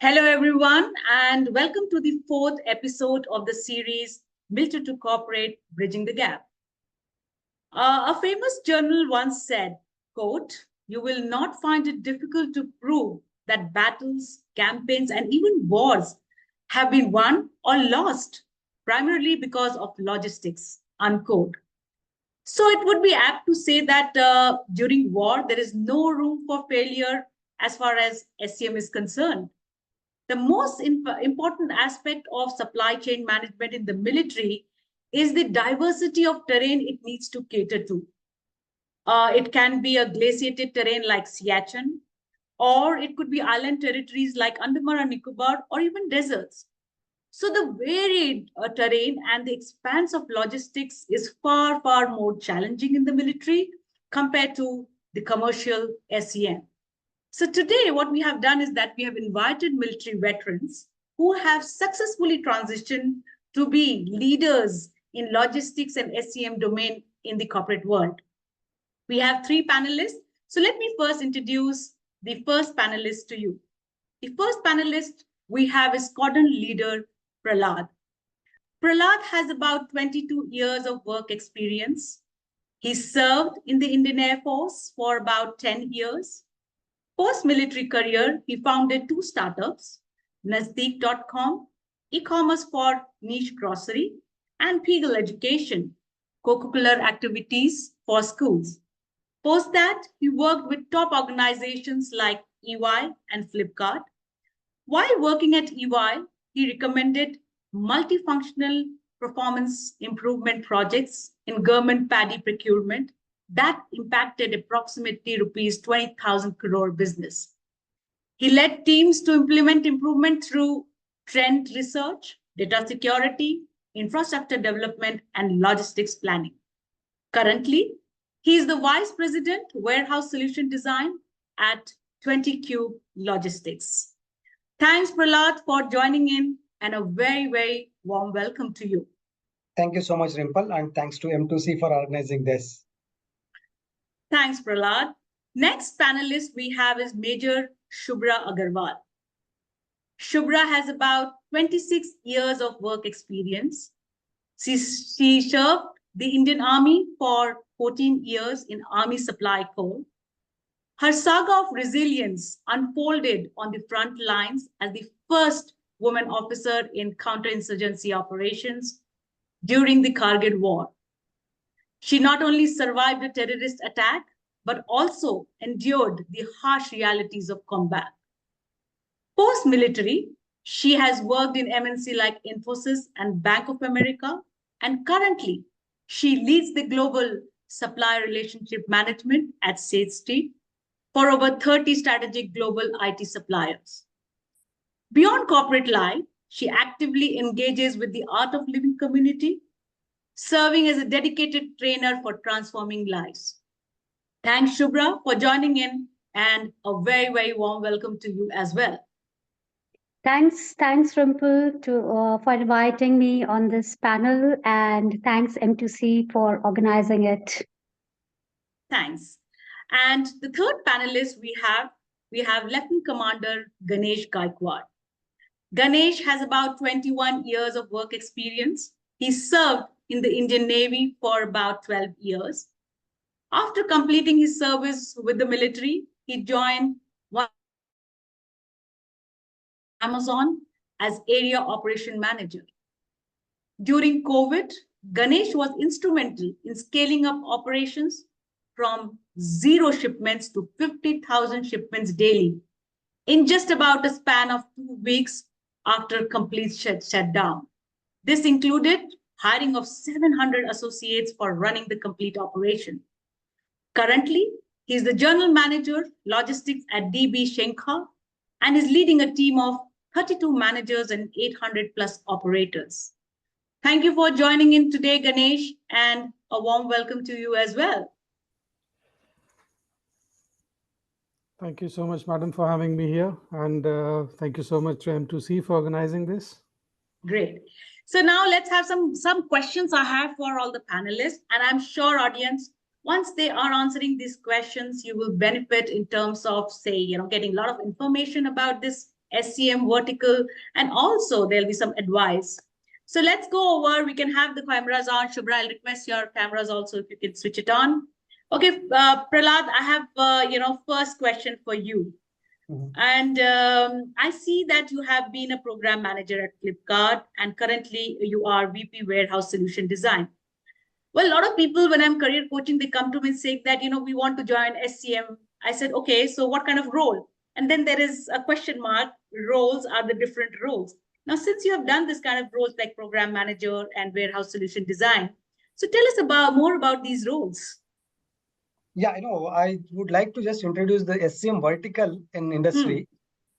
Hello, everyone, and welcome to the fourth episode of the series Military to Corporate Bridging the Gap. A famous journal once said, quote, "You will not find it difficult to prove that battles, campaigns, and even wars have been won or lost, primarily because of logistics," unquote. So it would be apt to say that during war, there is no room for failure as far as SCM is concerned. The most important aspect of supply chain management in the military is the diversity of terrain it needs to cater to. It can be a glaciated terrain like Siachen, or it could be island territories like Andaman and Nicobar, or even deserts. So the varied terrain and the expanse of logistics is far, far more challenging in the military compared to the commercial SCM. So today, what we have done is that we have invited military veterans who have successfully transitioned to be leaders in logistics and SCM domain in the corporate world. We have three panelists. So let me first introduce the first panelist to you. The first panelist we have is squadron leader Prahlad. Prahlad has about 22 years of work experience. He served in the Indian Air Force for about 10 years. Post-military career, he founded two startups, Nazdeek.com, e-commerce for niche grocery, and Pegel Education, co-curricular activities for schools. Post that, he worked with top organizations like EY and Flipkart. While working at EY, he recommended multifunctional performance improvement projects in government paddy procurement that impacted approximately rupees 20,000 crore business. He led teams to implement improvement through trend research, data security, infrastructure development, and logistics planning. Currently, he is the Vice President, Warehouse Solution Design at 20 Cube Logistics. Thanks, Prahlad, for joining in, and a very, very warm welcome to you. Thank you so much, Rimple, and thanks to M2C for organizing this. Thanks, Prahlad. Next panelist we have is Major Shubhra Agarwal. Shubhra has about 26 years of work experience. She served the Indian Army for 14 years in Army Supply Corps. Her saga of resilience unfolded on the front lines as the first woman officer in counterinsurgency operations during the Kargil War. She not only survived a terrorist attack, but also endured the harsh realities of combat. Post-military, she has worked in MNC like Infosys and Bank of America, and currently, she leads the global supplier relationship management at State Street for over 30 strategic global IT suppliers. Beyond corporate life, she actively engages with the Art of Living community, serving as a dedicated trainer for transforming lives. Thanks, Shubhra, for joining in, and a very, very warm welcome to you as well. Thanks, Rimple, for inviting me on this panel, and thanks M2C for organizing it. Thanks. And the third panelist we have Lieutenant Commander Ganesh Gaikwad. Ganesh has about 21 years of work experience. He served in the Indian Navy for about 12 years. After completing his service with the military, he joined Amazon as Area Operation Manager. During COVID, Ganesh was instrumental in scaling up operations from 0 shipments to 50,000 shipments daily in just about a span of 2 weeks after complete shutdown. This included hiring of 700 associates for running the complete operation. Currently, he is the General Manager, Logistics at DB Shenkha, and is leading a team of 32 managers and 800 plus operators. Thank you for joining in today, Ganesh, and a warm welcome to you as well. Thank you so much, madam, for having me here. And thank you so much to M2C for organizing this. Great. So now let's have some questions I have for all the panelists. And I'm sure, audience, once they are answering these questions, you will benefit in terms of, say, getting a lot of information about this SCM vertical, and also there'll be some advice. So let's go over. We can have the cameras on. Shubhra, I'll request your cameras also if you can switch it on. Okay, Prahlad, I have first question for you. And I see that you have been a program manager at Flipkart, and currently you are VP Warehouse Solution Design. Well, a lot of people, when I'm career coaching, they come to me and say that, we want to join SCM. I said, okay, so what kind of role? And then there is a question mark. Roles are the different roles. Now, since you have done this kind of roles like program manager and warehouse solution design, so tell us more about these roles. Yeah, I would like to just introduce the SCM vertical in industry.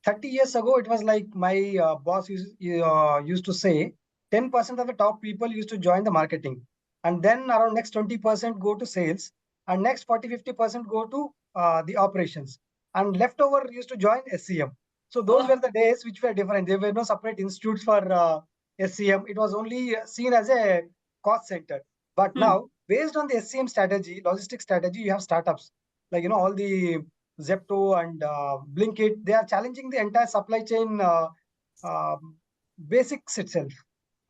30 years ago, it was like my boss used to say 10% of the top people used to join the marketing. And then around next 20% go to sales. And next 40-50% go to the operations. And leftover used to join SCM. So those were the days which were different. There were no separate institutes for SCM. It was only seen as a cost center. But now, based on the SCM strategy, logistics strategy, you have startups like, all the Zepto and Blinkit. They are challenging the entire supply chain basics itself.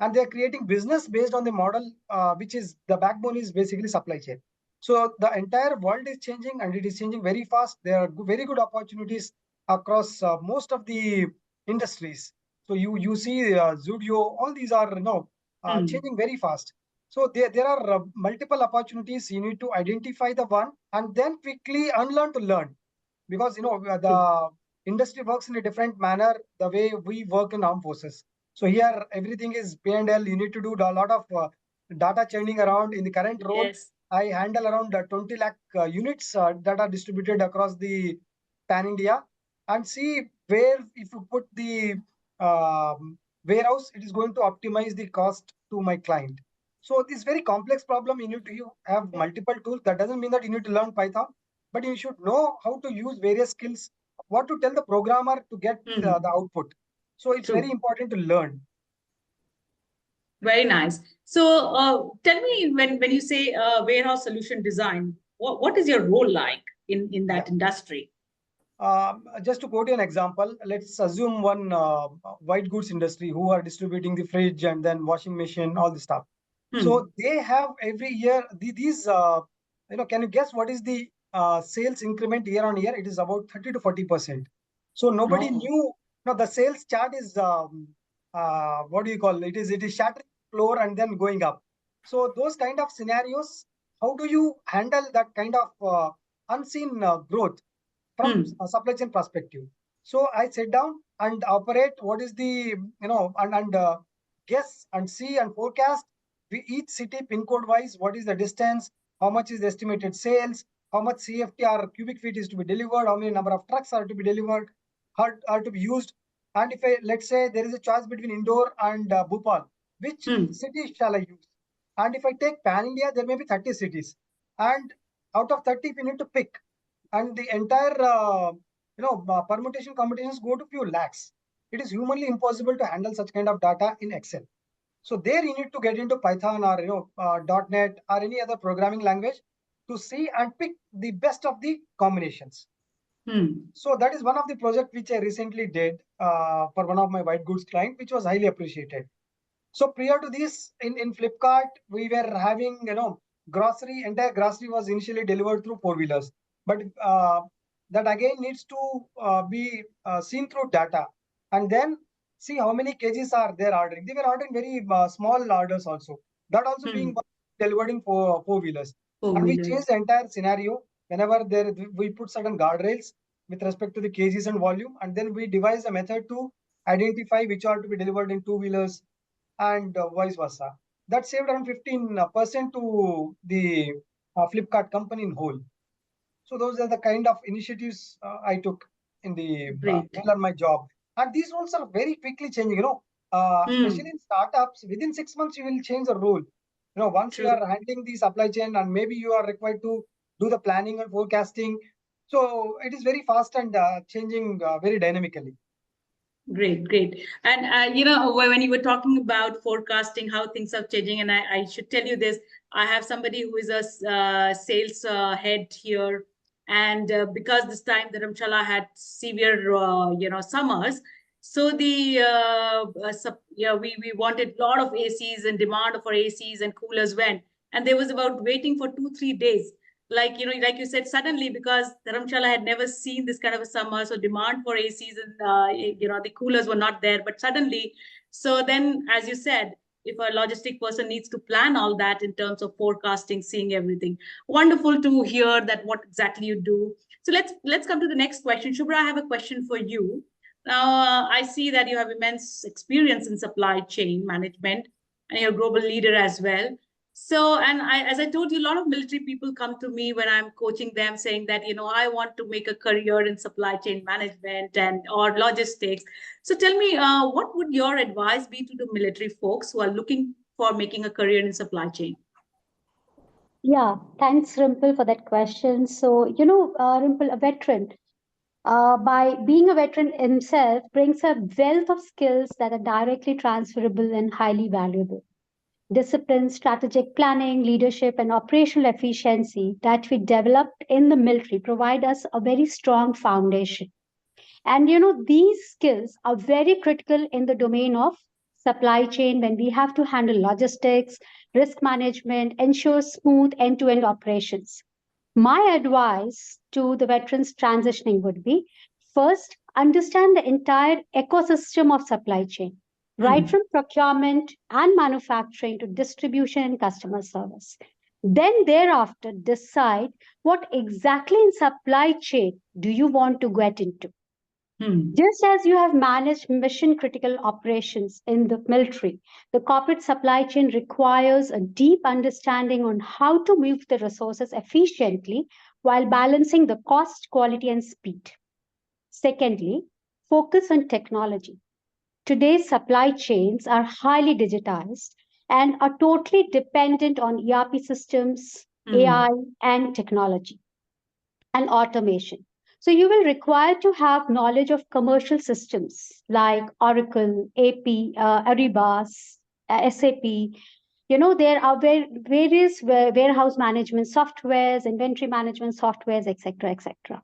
And they're creating business based on the model, which is the backbone is basically supply chain. So the entire world is changing, and it is changing very fast. There are very good opportunities across most of the industries. So you see Zudio, all these are changing very fast. So there are multiple opportunities. You need to identify the one and then quickly unlearn to learn, because the industry works in a different manner the way we work in armed forces. So here everything is P&L. You need to do a lot of data churning around. In the current role, Yes. I handle around 20 lakh units that are distributed across the pan India, and see where if you put the warehouse, it is going to optimize the cost to my client. So this very complex problem, you have multiple tools. That doesn't mean that you need to learn Python, but you should know how to use various skills, what to tell the programmer to get the output. So it's very important to learn. Very nice. So tell me, when you say warehouse solution design, what is your role like in that industry? Just to quote you an example, let's assume one white goods industry who are distributing the fridge and then washing machine, all the stuff. So they have every year these, can you guess what is the sales increment year on year? It is about 30 to 40%. So nobody knew. No, the sales chart is what do you call it? It is shattering floor and then going up. So those kind of scenarios, how do you handle that kind of unseen growth from a supply chain perspective? So I sit down and operate what is the and guess and see and forecast each city pin code wise, what is the distance, how much is the estimated sales, how much CFT or cubic feet is to be delivered, how many number of trucks are to be delivered, are to be used. And if let's say there is a choice between Indore and Bhopal, which city shall I use? And if I take pan India, there may be 30 cities, and out of 30 we need to pick, and the entire permutation combinations go to few lakhs. It is humanly impossible to handle such kind of data in Excel. So there you need to get into Python or .NET or any other programming language to see and pick the best of the combinations. So that is one of the projects which I recently did for one of my white goods client, which was highly appreciated. So prior to this, in Flipkart, we were having, entire grocery was initially delivered through four-wheelers. But that again needs to be seen through data. And then see how many kgs are they ordering. They were ordering very small orders also. That also being delivered in four-wheelers. And we changed the entire scenario. Whenever we put certain guardrails with respect to the kgs and volume. And then we devise a method to identify which are to be delivered in two-wheelers and vice versa. That saved around 15% to the Flipkart company in whole. So those are the kind of initiatives I took in the while on my job. And these roles are very quickly changing, especially in startups. Within 6 months, you will change the role. Once you are handling the supply chain and maybe you are required to do the planning and forecasting. So it is very fast and changing very dynamically. Great. And, when you were talking about forecasting, how things are changing, and I should tell you this, I have somebody who is a sales head here. And because this time Dharamshala had severe, summers, So the we wanted a lot of ACs, and demand for ACs and coolers went, and there was about waiting for 2-3 days. Like like you said, suddenly, because Dharamshala had never seen this kind of a summer, so demand for ACs and the coolers were not there. But suddenly, so then, as you said, if a logistic person needs to plan all that in terms of forecasting, seeing everything, wonderful to hear that what exactly you do. So let's come to the next question. Shubhra, I have a question for you. Now, I see that you have immense experience in supply chain management, and you're a global leader as well. So, and as I told you, a lot of military people come to me when I'm coaching them saying that, I want to make a career in supply chain management and or logistics. So tell me, what would your advice be to the military folks who are looking for making a career in supply chain? Yeah, thanks, Rimple, for that question. So, Rimple, a veteran, by being a veteran himself, brings a wealth of skills that are directly transferable and highly valuable. Discipline, strategic planning, leadership, and operational efficiency that we developed in the military provide us a very strong foundation. And these skills are very critical in the domain of supply chain when we have to handle logistics, risk management, ensure smooth end-to-end operations. My advice to the veterans transitioning would be first, understand the entire ecosystem of supply chain, right from procurement and manufacturing to distribution and customer service. Then, thereafter, decide what exactly in supply chain do you want to get into. Just as you have managed mission critical operations in the military, the corporate supply chain requires a deep understanding on how to move the resources efficiently while balancing the cost, quality, and speed. Secondly, focus on technology. Today's supply chains are highly digitized and are totally dependent on ERP systems, AI, and technology and automation. So you will require to have knowledge of commercial systems like Oracle, AP, Ariba, SAP. There are various warehouse management softwares, inventory management softwares, etc., etc.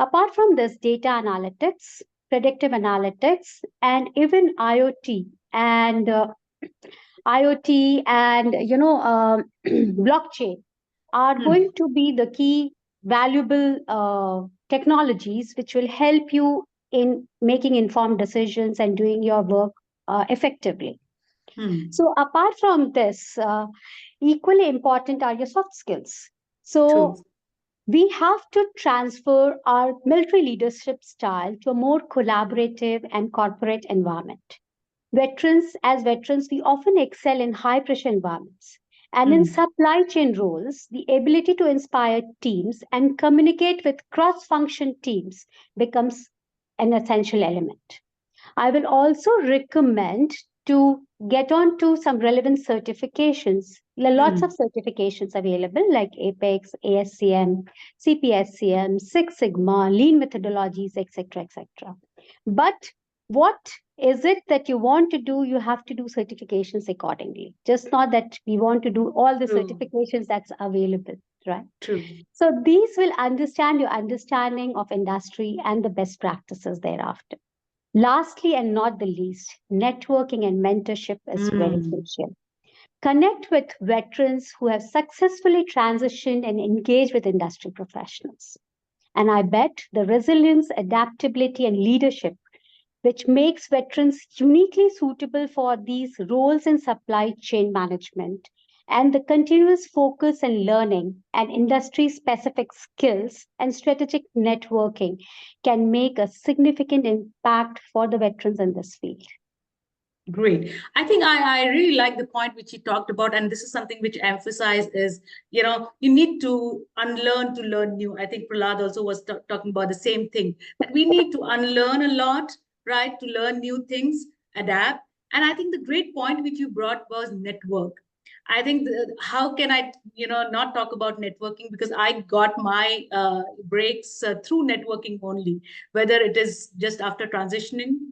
Apart from this, data analytics, predictive analytics, and even IoT and blockchain are going to be the key valuable technologies which will help you in making informed decisions and doing your work effectively. So apart from this, equally important are your soft skills. So we have to transfer our military leadership style to a more collaborative and corporate environment. As veterans, we often excel in high pressure environments. And in supply chain roles, the ability to inspire teams and communicate with cross function teams becomes an essential element. I will also recommend to get on to some relevant certifications. There are lots of certifications available like APEX, ASCM, CPSCM, Six Sigma, Lean methodologies, etc., etc. But what is it that you want to do? You have to do certifications accordingly. Just not that we want to do all the certifications that's available, right? So these will understand your understanding of industry and the best practices thereafter. Lastly, and not the least, networking and mentorship is very crucial. Connect with veterans who have successfully transitioned and engaged with industry professionals. And I bet the resilience, adaptability, and leadership which makes veterans uniquely suitable for these roles in supply chain management, and the continuous focus and learning and industry specific skills and strategic networking can make a significant impact for the veterans in this field. Great. I think I really like the point which you talked about, and this is something which emphasized is, you need to unlearn to learn new. I think Prahlad also was talking about the same thing, that we need to unlearn a lot, right, to learn new things, adapt. And I think the great point which you brought was network. I think how can I, not talk about networking, because I got my breaks through networking only, whether it is just after transitioning.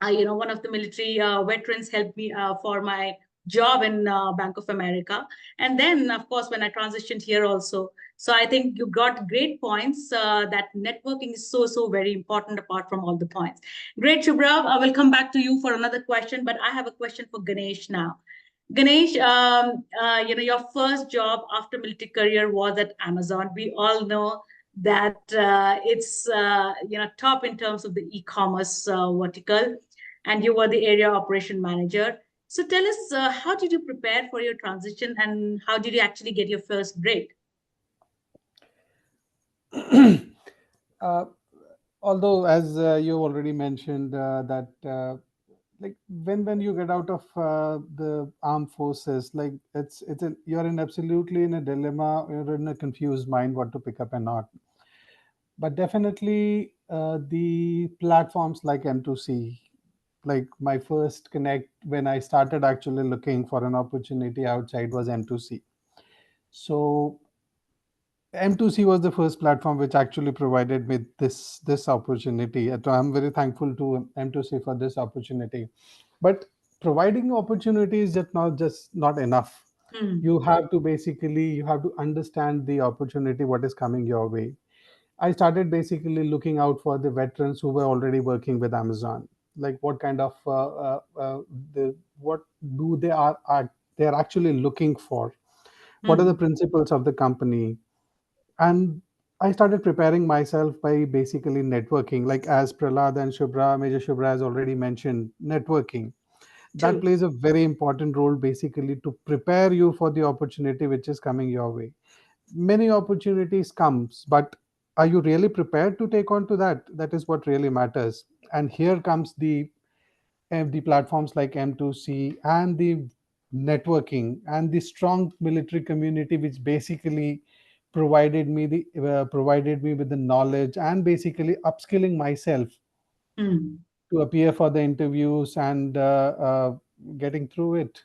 One of the military veterans helped me for my job in Bank of America. And then, of course, when I transitioned here also. So I think you got great points that networking is so very important apart from all the points. Great, Shubhra. I will come back to you for another question, but I have a question for Ganesh now. Ganesh, your first job after military career was at Amazon. We all know that it's top in terms of the e-commerce vertical, and you were the area operation manager. So tell us, how did you prepare for your transition, and how did you actually get your first break? uh, Although, as you already mentioned, that like when you get out of the armed forces, like you're in absolutely in a dilemma, you're in a confused mind what to pick up and not. But definitely the platforms like M2C, like my first connect when I started actually looking for an opportunity outside was M2C. So M2C was the first platform which actually provided me this opportunity. And I'm very thankful to M2C for this opportunity. But providing opportunity is just not enough. Hmm. You have to understand the opportunity what is coming your way. I started basically looking out for the veterans who were already working with Amazon. Like what kind of what do they are actually looking for? What are the Hmm. principles of the company? And I started preparing myself by basically networking, like as Prahlad and Major Shubhra has already mentioned, networking. That True. plays a very important role basically to prepare you for the opportunity which is coming your way. Many opportunities comes, but are you really prepared to take on to that? That is what really matters. And here comes the platforms like M2C and the networking and the strong military community, which basically provided me with the knowledge and basically upskilling myself Hmm. to appear for the interviews and getting through it.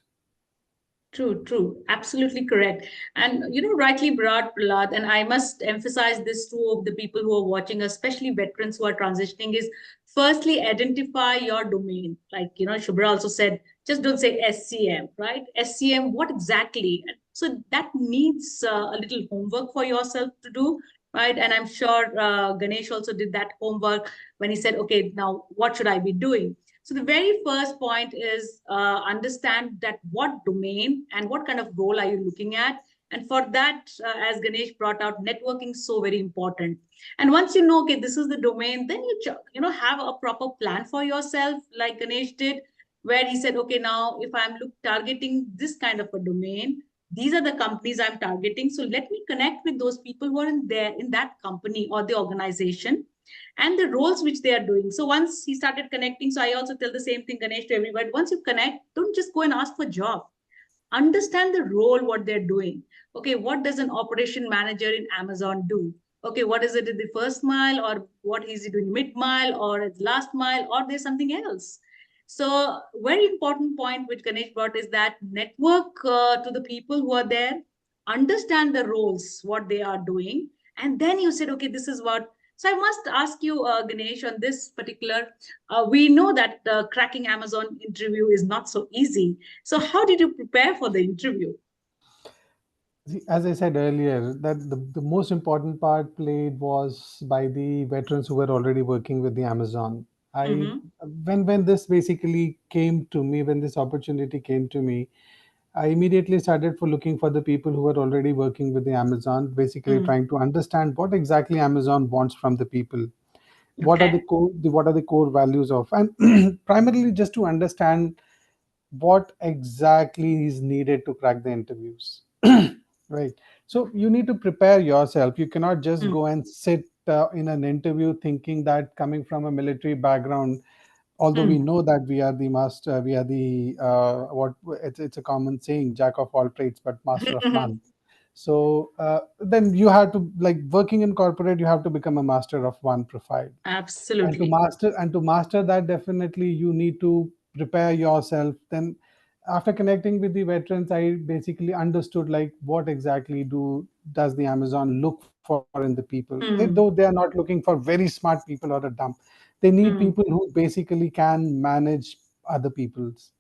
True, absolutely correct. And rightly brought, Prahlad, and I must emphasize this to of the people who are watching, especially veterans who are transitioning, is firstly identify your domain. Like, Shubhra also said, just don't say SCM, right? SCM, what exactly? So that needs a little homework for yourself to do, right? And I'm sure Ganesh also did that homework when he said, okay, now what should I be doing? So the very first point is understand that what domain and what kind of role are you looking at. And for that, as Ganesh brought out, networking is so very important. And once you know, okay, this is the domain, then have a proper plan for yourself, like Ganesh did, where he said, okay, now if I'm targeting this kind of a domain, these are the companies I'm targeting. So let me connect with those people who are in that company or the organization and the roles which they are doing. So once he started connecting, so I also tell the same thing, Ganesh, to everybody. Once you connect, don't just go and ask for job. Understand the role, what they're doing. Okay, what does an operation manager in Amazon do? Okay, what is it in the first mile, or what is he doing mid mile, or at last mile, or there's something else? So very important point which Ganesh brought is that network to the people who are there, understand the roles, what they are doing, and then you said, okay, this is what. So I must ask you, Ganesh, on this particular. We know that cracking Amazon interview is not so easy. So how did you prepare for the interview? See, as I said earlier, that the most important part played was by the veterans who were already working with the Amazon. I Mm-hmm. when this basically came to me, when this opportunity came to me, I immediately started for looking for the people who were already working with the Amazon, basically Mm. trying to understand what exactly Amazon wants from the people. Okay. What are the core values of, and primarily just to understand what exactly is needed to crack the interviews. Right. So you need to prepare yourself. You cannot just Mm. go and sit in an interview thinking that coming from a military background, although we Mm. know that we are the what it's a common saying, jack of all trades but master of none. So then you have to, like working in corporate, you have to become a master of one profile. And Absolutely. to master that, definitely you need to prepare yourself. Then after connecting with the veterans, I basically understood like what exactly does the Amazon look for in the people. Though they are Mm. not looking for very smart people or a dump, they need people Mm. who basically can manage other people's.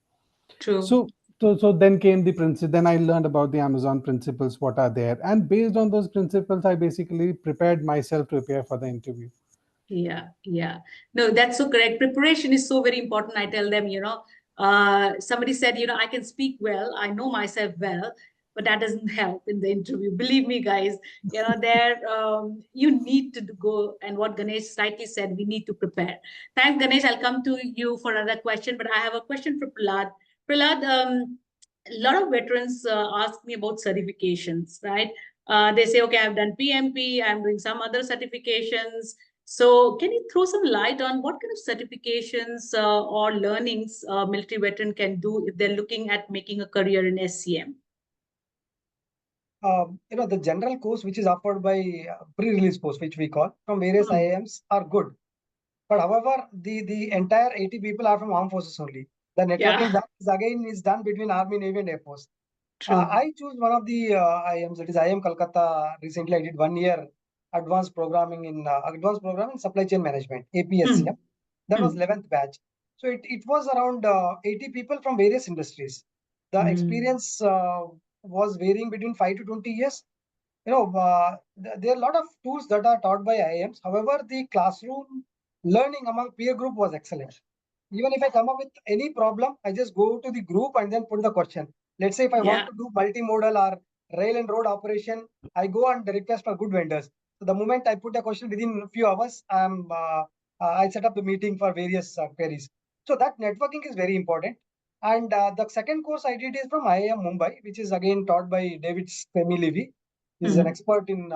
True. So So then came the principle. Then I learned about the Amazon principles, what are there, and based on those principles, I basically prepared myself to prepare for the interview. Yeah, yeah. No, that's so correct. Preparation is so very important. I tell them, somebody said, I can speak well, I know myself well, but that doesn't help in the interview. Believe me, guys, you need to go. And what Ganesh rightly said, we need to prepare. Thanks, Ganesh. I'll come to you for another question, but I have a question for Prahlad. Prahlad, a lot of veterans ask me about certifications, right? They say, okay, I've done PMP, I'm doing some other certifications. So, can you throw some light on what kind of certifications or learnings a military veteran can do if they're looking at making a career in SCM? The general course which is offered by pre-release course, which we call from various IIMs, are good. But however, the entire 80 people are from armed forces only. The networking that is again is done between Army, Navy, and Air Force. I choose one of the IIMs, that is IIM Kolkata. Recently, I did 1 year advanced programming in supply chain management, APSCM. That was 11th batch. So it was around 80 people from various industries. The experience was varying between 5 to 20 years. There are a lot of tools that are taught by IIMs. However, the classroom learning among peer group was excellent. Even if I come up with any problem, I just go to the group and then put the question. Let's say if I want to do multimodal or rail and road operation, I go and request for good vendors. So the moment I put a question, within a few hours, I set up the meeting for various queries. So that networking is very important. And the second course I did is from IIM Mumbai, which is again taught by David Levy. He's an expert in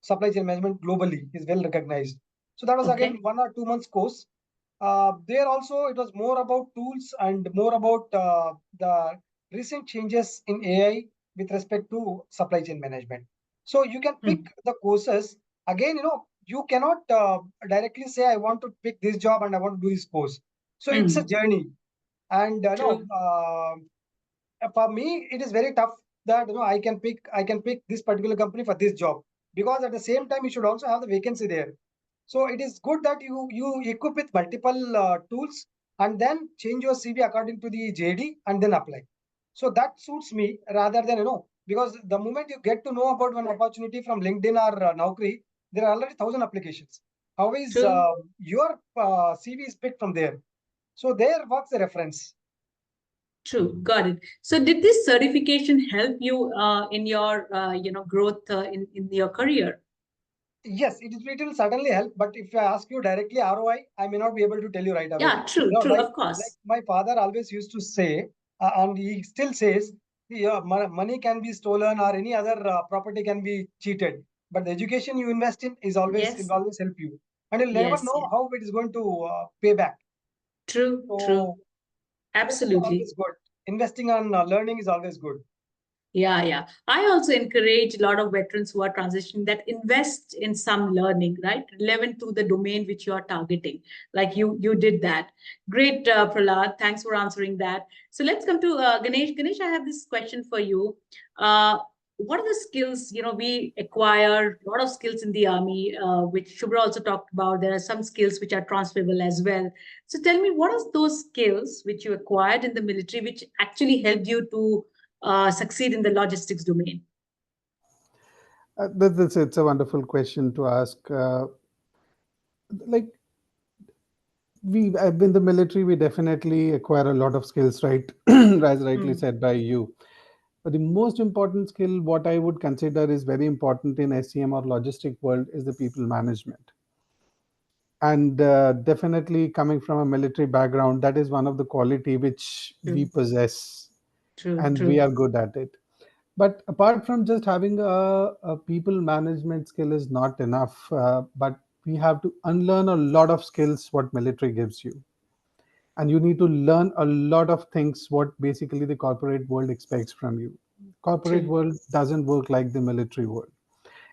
supply chain management globally. He's well recognized. So that was again 1 or 2 months course. There also it was more about tools and more about the recent changes in AI with respect to supply chain management. So you can pick the courses. Again, you cannot directly say I want to pick this job and I want to do this course. So it's a journey. And for me, it is very tough that I can pick this particular company for this job, because at the same time you should also have the vacancy there. So it is good that you equip with multiple tools and then change your CV according to the JD and then apply. So that suits me rather than because the moment you get to know about one opportunity from LinkedIn or Naukri, there are already 1,000 applications. How is your CV is picked from there? So there works the reference. True, got it. So, did this certification help you in your growth in your career? Yes, it will certainly help. But if I ask you directly ROI, I may not be able to tell you right away. Yeah, true, true, Like of course. my father always used to say, and he still says, money can be stolen or any other property can be cheated, but the education you invest in is always Yes, will always help you, and you'll never yes, know yes. how it is going to pay back. True, true. So this is Absolutely. always good. Investing on learning is always good. Yeah, yeah. I also encourage a lot of veterans who are transitioning that invest in some learning, right? Relevant to the domain which you are targeting. Like you did that. Great, Prahlad. Thanks for answering that. So let's come to Ganesh. Ganesh, I have this question for you. What are the skills, we acquire a lot of skills in the army, which Shubhra also talked about. There are some skills which are transferable as well. So tell me, what are those skills which you acquired in the military, which actually helped you to succeed in the logistics domain? It's a wonderful question to ask. Like we in the military, we definitely acquire a lot of skills, right? As rightly said by you. But the most important skill, what I would consider is very important in SCM or logistic world, is the people management. And definitely coming from a military background, that is one of the quality which we True, possess, true, and we true, are good at it. But apart from just having a people management skill is not enough, but we have to unlearn a lot of skills what military gives you, and you need to learn a lot of things what basically the corporate world expects from you. Corporate true. world doesn't work like the military world.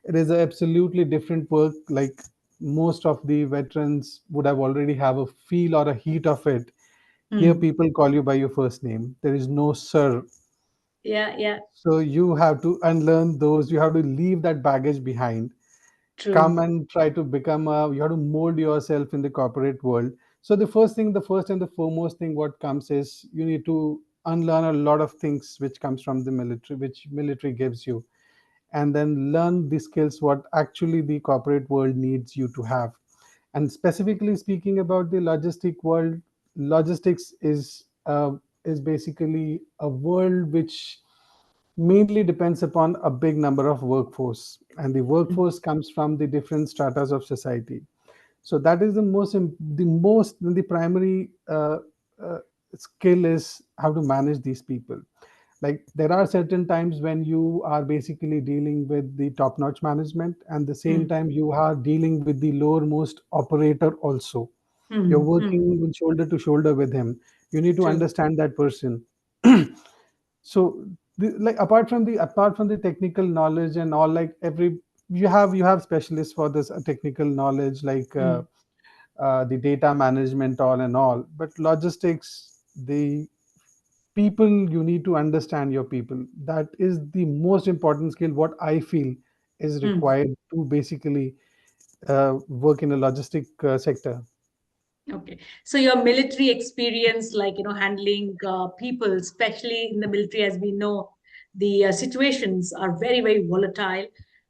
It is a absolutely different work. Like most of the veterans would have already have a feel or a heat of it. Here Hmm. people call you by your first name, there is no sir. Yeah, yeah, So you have to unlearn those, you have to leave that baggage behind, come true. and try to become a, you have to mold yourself in the corporate world. So the first and the foremost thing what comes is you need to unlearn a lot of things which comes from the military, which military gives you, and then learn the skills what actually the corporate world needs you to have. And specifically speaking about the logistic world, logistics is basically a world which mainly depends upon a big number of workforce, and the workforce comes from the different stratas of society. So that is the primary uh, skill is how to manage these people. Like there are certain times when you are basically dealing with the top notch management, and the same time you are dealing with the lowermost operator also. You're working with shoulder to shoulder with him. You need to True. understand that person. So like apart from the technical knowledge and all, like every you have specialists for this technical knowledge, like the data management all and all, but logistics, the people, you need to understand your people. That is the most important skill what I feel is required to basically work in a logistic sector. Okay. So your military experience, like, handling people, especially in the military, as we know, the situations are very, very volatile.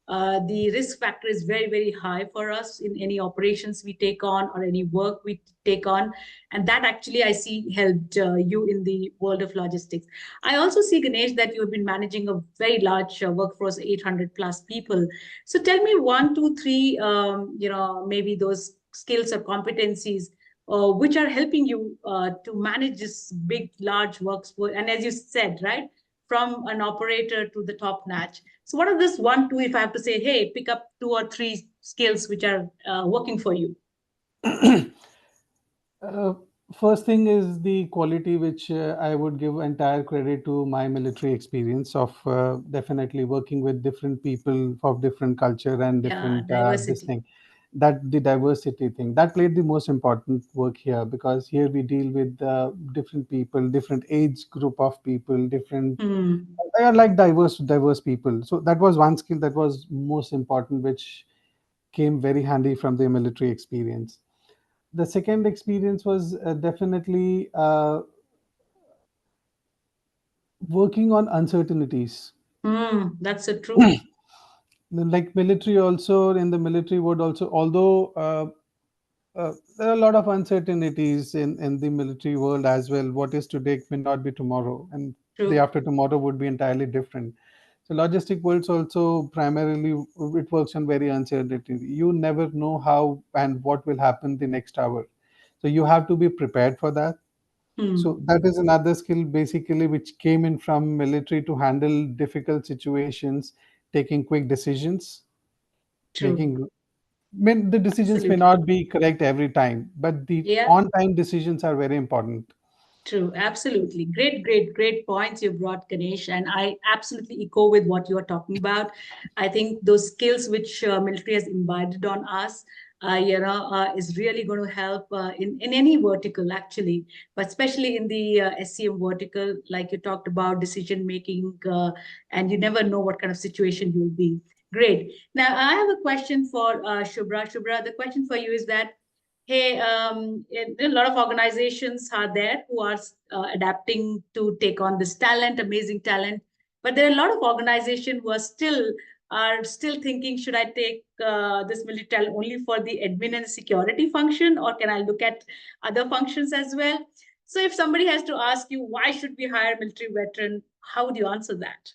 The risk factor is very, very high for us in any operations we take on or any work we take on. And that actually I see helped you in the world of logistics. I also see, Ganesh, that you've been managing a very large workforce, 800 plus people. So tell me one, two, three, maybe those skills or competencies which are helping you to manage this big, large workforce. And as you said, right, from an operator to the top notch. So, what are this one, two, if I have to say, hey, pick up two or three skills which are working for you? Uh, First thing is the quality, which I would give entire credit to my military experience of definitely working with different people of different culture and Yeah, different this diversity. thing. That the diversity thing that played the most important work here, because here we deal with different people, different age group of people, different. Hmm. I like diverse people. So that was one skill that was most important, which came very handy from the military experience. The second experience was definitely working on uncertainties. That's so true. Like military also, in the military would also, although there are a lot of uncertainties in the military world as well. What is today may not be tomorrow, and day True. after tomorrow would be entirely different. So logistic worlds also primarily it works on very uncertainty. You never know how and what will happen the next hour. So you have to be prepared for that. So Hmm. that is another skill basically which came in from military to handle difficult situations, taking quick decisions, True. making the decisions may Absolutely. not be correct every time, but the Yeah. on time decisions are very important. True, absolutely. Great, great, great points you brought, Ganesh. And I absolutely echo with what you are talking about. I think those skills which military has imbibed on us, is really going to help in any vertical, actually, but especially in the SCM vertical, like you talked about decision making, and you never know what kind of situation you'll be. Great. Now, I have a question for Shubhra. Shubhra, the question for you is that hey, a lot of organizations are there who are adapting to take on this talent, amazing talent. But there are a lot of organizations who are still thinking, should I take this military talent only for the admin and security function, or can I look at other functions as well? So if somebody has to ask you, why should we hire a military veteran? How would you answer that?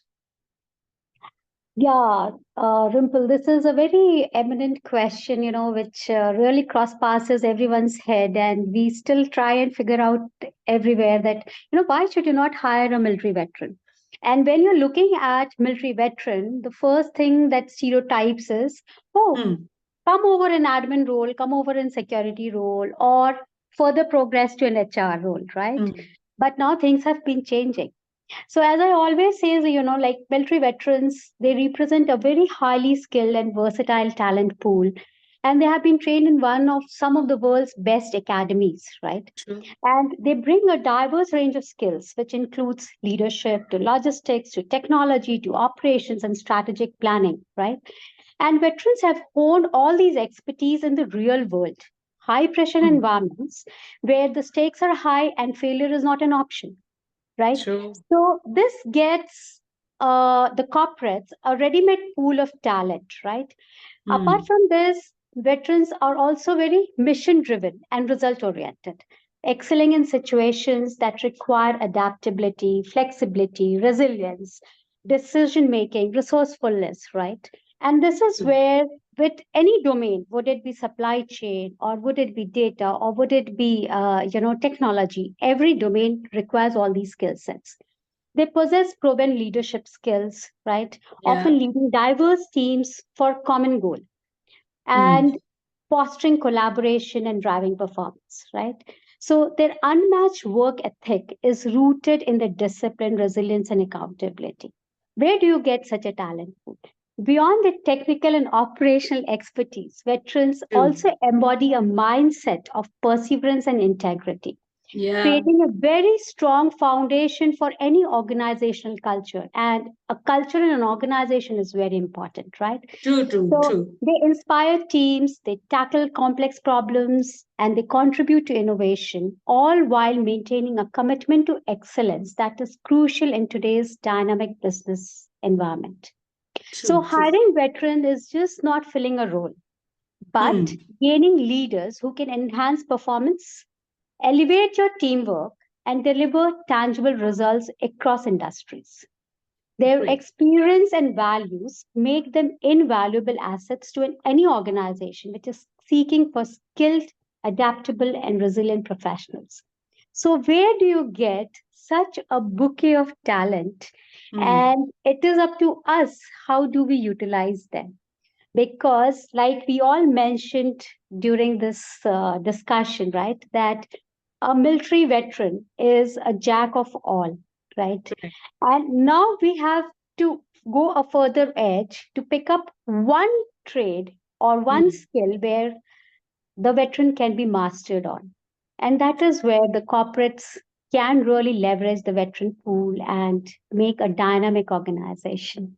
Yeah, Rimple, this is a very eminent question, which really cross passes everyone's head, and we still try and figure out everywhere that, why should you not hire a military veteran? And when you're looking at military veteran, the first thing that stereotypes is, oh, Hmm. come over in admin role, come over in security role, or further progress to an HR role, right? Hmm. But now things have been changing. So, as I always say, like military veterans, they represent a very highly skilled and versatile talent pool. And they have been trained in one of some of the world's best academies, right? True. And they bring a diverse range of skills, which includes leadership to logistics to technology to operations and strategic planning, right? And veterans have honed all these expertise in the real world, high pressure Hmm. environments where the stakes are high and failure is not an option. right? True. So this gets the corporates a ready-made pool of talent, right? Apart from this, veterans are also very mission driven and result oriented, excelling in situations that require adaptability, flexibility, resilience, decision making, resourcefulness, right? And this is where, with any domain, would it be supply chain or would it be data or would it be, technology, every domain requires all these skill sets. They possess proven leadership skills, right? Yeah. Often leading diverse teams for common goal and fostering collaboration and driving performance, right? So their unmatched work ethic is rooted in the discipline, resilience, and accountability. Where do you get such a talent pool? Beyond the technical and operational expertise, veterans True. also embody a mindset of perseverance and integrity, Yeah. creating a very strong foundation for any organizational culture. And a culture in an organization is very important, right? True. True. So True. they inspire teams, they tackle complex problems, and they contribute to innovation, all while maintaining a commitment to excellence that is crucial in today's dynamic business environment. So True. True. hiring veteran is just not filling a role, but gaining leaders who can enhance performance, elevate your teamwork, and deliver tangible results across industries. Their Great. experience and values make them invaluable assets to any organization which is seeking for skilled, adaptable, and resilient professionals. So, where do you get such a bouquet of talent? And it is up to us how do we utilize them? Because, like we all mentioned during this discussion, right, that a military veteran is a jack of all, right? Correct. And now we have to go a further edge to pick up one trade or one skill where the veteran can be mastered on. And that is where the corporates can really leverage the veteran pool and make a dynamic organization.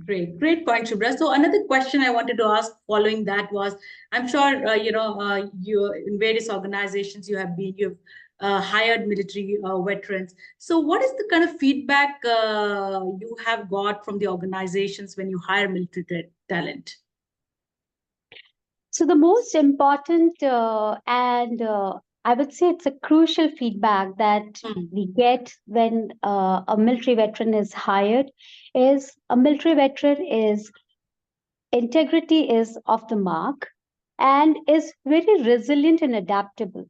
Great, great point, Shubhra. So another question I wanted to ask following that was, I'm sure you in various organizations you've hired military veterans. So what is the kind of feedback you have got from the organizations when you hire military talent? So the most important and I would say it's a crucial feedback that we get when a military veteran is hired is a military veteran is integrity is off the mark and is very resilient and adaptable.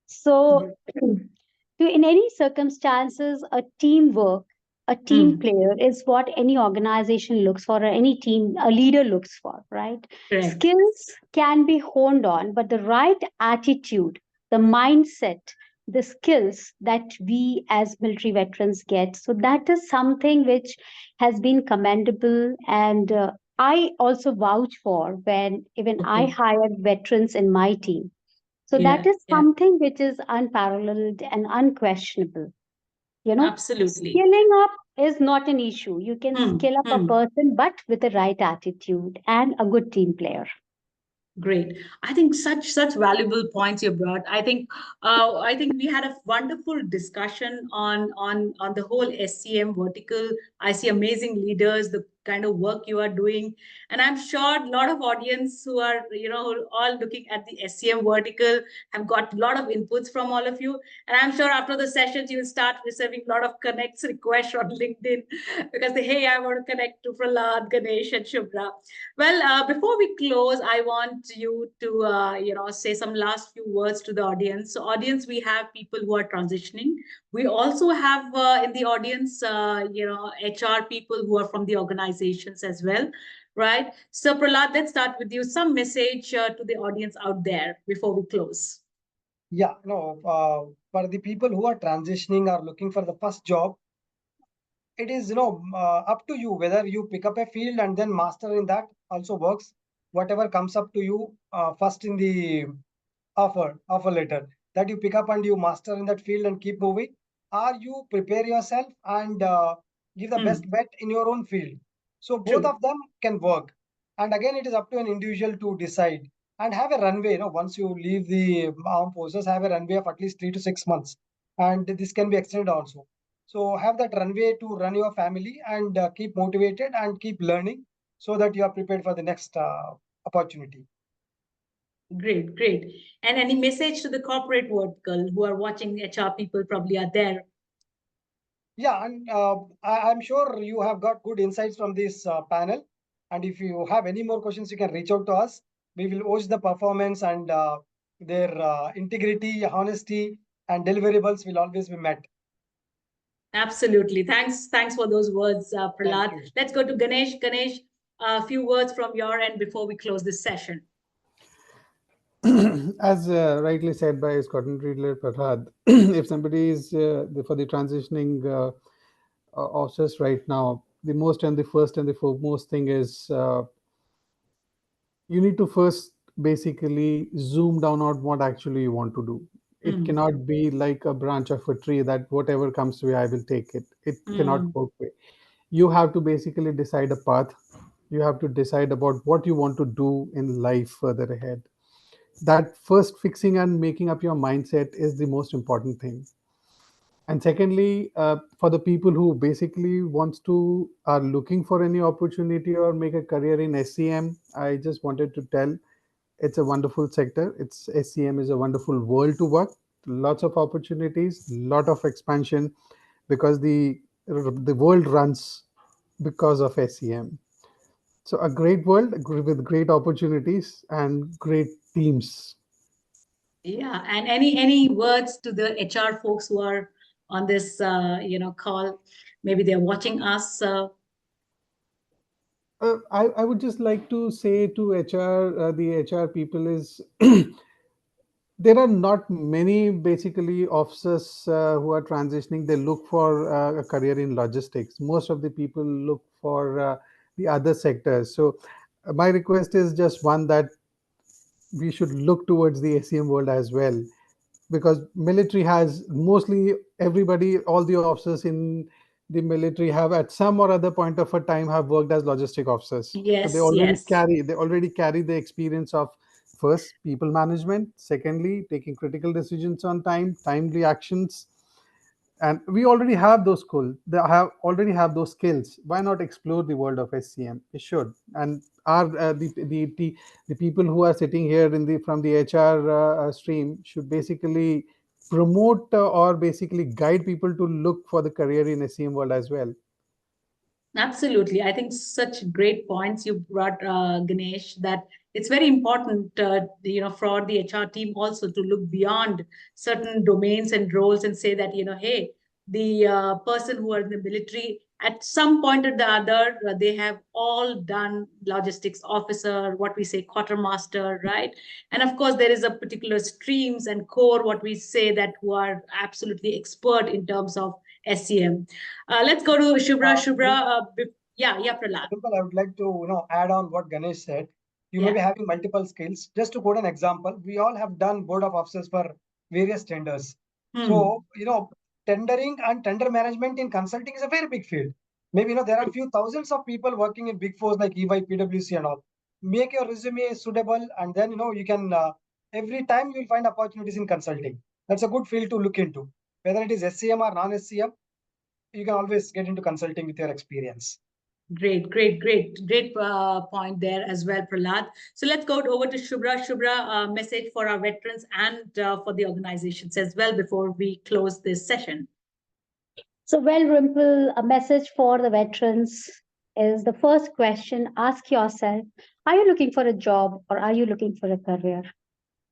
So in any circumstances, a teamwork, a team player is what any organization looks for, or any team, a leader looks for, right? Correct. Skills can be honed on, but the right attitude, the mindset, the skills that we as military veterans get. So that is something which has been commendable. And I also vouch for when even I Okay. hire veterans in my team. So that Yeah, is yeah, something which is unparalleled and unquestionable. You know, absolutely. scaling up is not an issue. You can scale up a person, but with the right attitude and a good team player. Great. I think such valuable points you brought. I think we had a wonderful discussion on the whole SCM vertical. I see amazing leaders, the kind of work you are doing, and I'm sure a lot of audience who are all looking at the SCM vertical have got a lot of inputs from all of you. And I'm sure after the sessions you will start receiving a lot of connects requests on LinkedIn because they, hey, I want to connect to Prahlad, Ganesh, and Shubhra. Well, before we close, I want you to, say some last few words to the audience. So, audience, we have people who are transitioning. We also have in the audience, HR people who are from the organizations as well, right? So, Prahlad, let's start with you. Some message to the audience out there before we close. Yeah, no, for the people who are transitioning or looking for the first job, it is up to you whether you pick up a field and then master in that also works. Whatever comes up to you first in the offer letter, that you pick up and you master in that field and keep moving, or you prepare yourself and give the best bet in your own field. So both True. of them can work, and again it is up to an individual to decide and have a runway. Once you leave the armed forces, have a runway of at least 3 to 6 months, and this can be extended also. So have that runway to run your family and keep motivated and keep learning so that you are prepared for the next opportunity. Great, great. And any message to the corporate world who are watching? HR people probably are there. Yeah, and I'm sure you have got good insights from this panel. And if you have any more questions, you can reach out to us. We will watch the performance and their integrity, honesty, and deliverables will always be met. Absolutely. Thanks for those words, Prahlad. Thank you. Let's go to Ganesh. Ganesh, a few words from your end before we close this session. As rightly said by Scott and Riedler Prahlad, if somebody is for the transitioning officers right now, the most and the first and the foremost thing is you need to first basically zoom down on what actually you want to do. It cannot be like a branch of a tree that whatever comes to me, I will take it. It cannot work way. You have to basically decide a path. You have to decide about what you want to do in life further ahead. That first fixing and making up your mindset is the most important thing. And secondly, for the people who basically wants to are looking for any opportunity or make a career in SCM, I just wanted to tell it's a wonderful sector. It's SCM is a wonderful world to work. Lots of opportunities, lot of expansion, because the world runs because of SCM. So a great world with great opportunities and great teams. Yeah, and any words to the HR folks who are on this call? Maybe they're watching us. I would just like to say to HR, the HR people is there are not many basically officers who are transitioning. They look for a career in logistics. Most of the people look for the other sectors. So my request is just one, that we should look towards the ACM world as well, because military has mostly everybody, all the officers in the military have at some or other point of a time have worked as logistic officers. So Yes, yes. they already carry the experience of first people management, secondly taking critical decisions on time, timely actions, and we already have those skills. They have already have those skills. Why not explore the world of SCM? It should. And our the people who are sitting here in the from the HR stream should basically promote or basically guide people to look for the career in SCM world as well. Absolutely. I think such great points you brought, Ganesh, that it's very important, for the HR team also to look beyond certain domains and roles and say that, hey, the person who are in the military, at some point or the other, they have all done logistics officer, what we say quartermaster, right? And of course, there is a particular streams and core, what we say that who are absolutely expert in terms of SCM. Let's go to Shubhra. Shubhra, yeah, Prahlad. I would like to add on what Ganesh said. You may Yeah. be having multiple skills. Just to quote an example, we all have done board of officers for various tenders. So tendering and tender management in consulting is a very big field. Maybe there are a few thousands of people working in big fours like EY, PwC, and all. Make your resume suitable, and then you can every time you'll find opportunities in consulting. That's a good field to look into. Whether it is SCM or non-SCM, you can always get into consulting with your experience. Great point there as well, Prahlad. So let's go over to Shubhra. Shubhra, message for our veterans and for the organizations as well before we close this session. So, well, Rimple, a message for the veterans is the first question: ask yourself, are you looking for a job or are you looking for a career?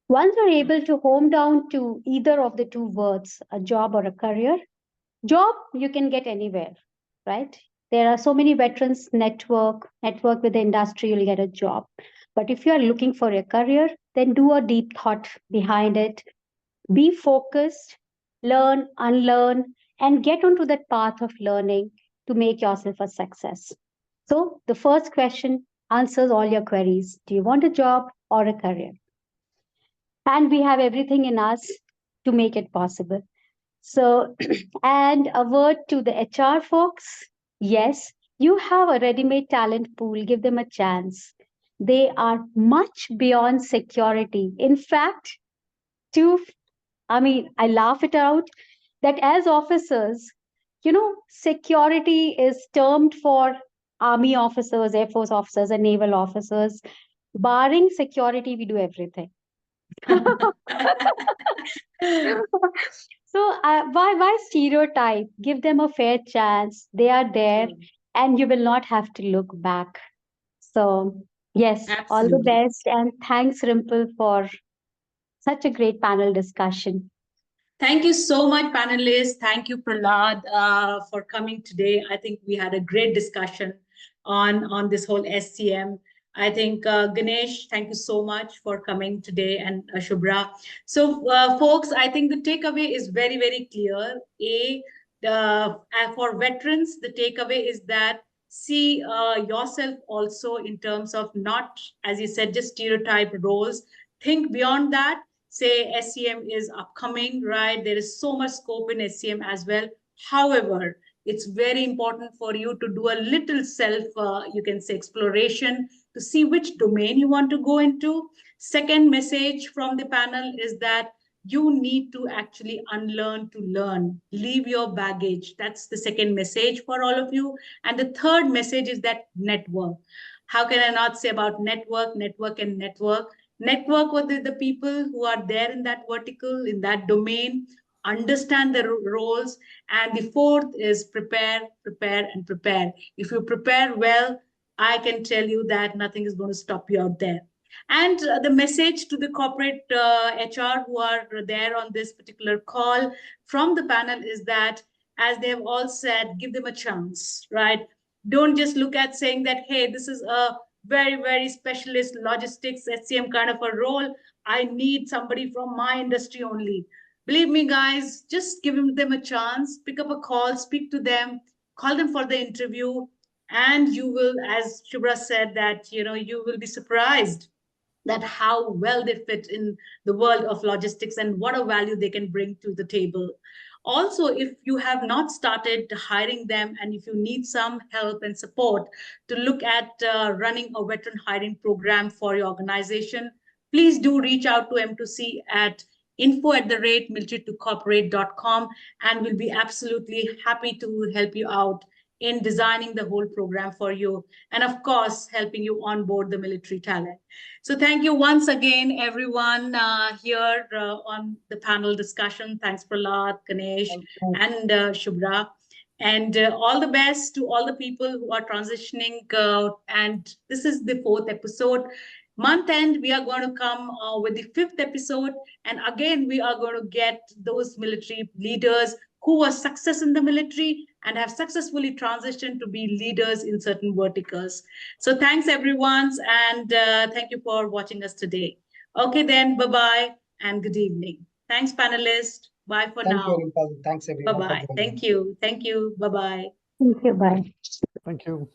Once you're able to home down to either of the two words, a job or a career, job you can get anywhere, right? There are so many veterans network with the industry, you'll get a job. But if you are looking for a career, then do a deep thought behind it. Be focused, learn, unlearn, and get onto that path of learning to make yourself a success. So the first question answers all your queries. Do you want a job or a career? And we have everything in us to make it possible. So, and a word to the HR folks: yes, you have a ready made talent pool, give them a chance. They are much beyond security. In fact, I laugh it out that as officers, security is termed for army officers, air force officers, and naval officers. Barring security, we do everything. So why stereotype? Give them a fair chance. They are there, and you will not have to look back. So yes, all the Absolutely. best, and thanks, Rimple, for such a great panel discussion. Thank you so much, panelists. Thank you, Prahlad, for coming today. I think we had a great discussion on this whole SCM. I think Ganesh, thank you so much for coming today, and Shubhra. So, folks, I think the takeaway is very, very clear. For veterans, the takeaway is that see yourself also in terms of not, as you said, just stereotype roles. Think beyond that. Say SCM is upcoming, right? There is so much scope in SCM as well. However, it's very important for you to do a little self, you can say, exploration to see which domain you want to go into. Second message from the panel is that you need to actually unlearn to learn. Leave your baggage. That's the second message for all of you. And the third message is that network. How can I not say about network, and network with the people who are there in that vertical, in that domain, understand the roles. And the fourth is prepare, and prepare. If you prepare well, I can tell you that nothing is going to stop you out there. And the message to the corporate HR who are there on this particular call from the panel is that, as they have all said, give them a chance, right? Don't just look at saying that, hey, this is a very, very specialist logistics SCM kind of a role. I need somebody from my industry only. Believe me, guys, just give them a chance, pick up a call, speak to them, call them for the interview, and you will, as Shubhra said, that you will be surprised that how well they fit in the world of logistics and what a value they can bring to the table. Also, if you have not started hiring them and if you need some help and support to look at running a veteran hiring program for your organization, please do reach out to M2C at info@military2corporate.com, and we'll be absolutely happy to help you out in designing the whole program for you, and of course, helping you onboard the military talent. So thank you once again, everyone here on the panel discussion. Thanks, Prahlad, Ganesh, and Shubhra. And all the best to all the people who are transitioning. And this is the 4th episode. Month end, we are going to come with the 5th episode. And again, we are going to get those military leaders who were success in the military and have successfully transitioned to be leaders in certain verticals. So thanks, everyone, and thank you for watching us today. Okay, then, bye-bye and good evening. Thanks, panelists. Bye for now. Thank you, Rimple. Thanks, everyone. Bye-bye. Thank you. Thank you. Bye-bye. Thank you. Bye. Thank you.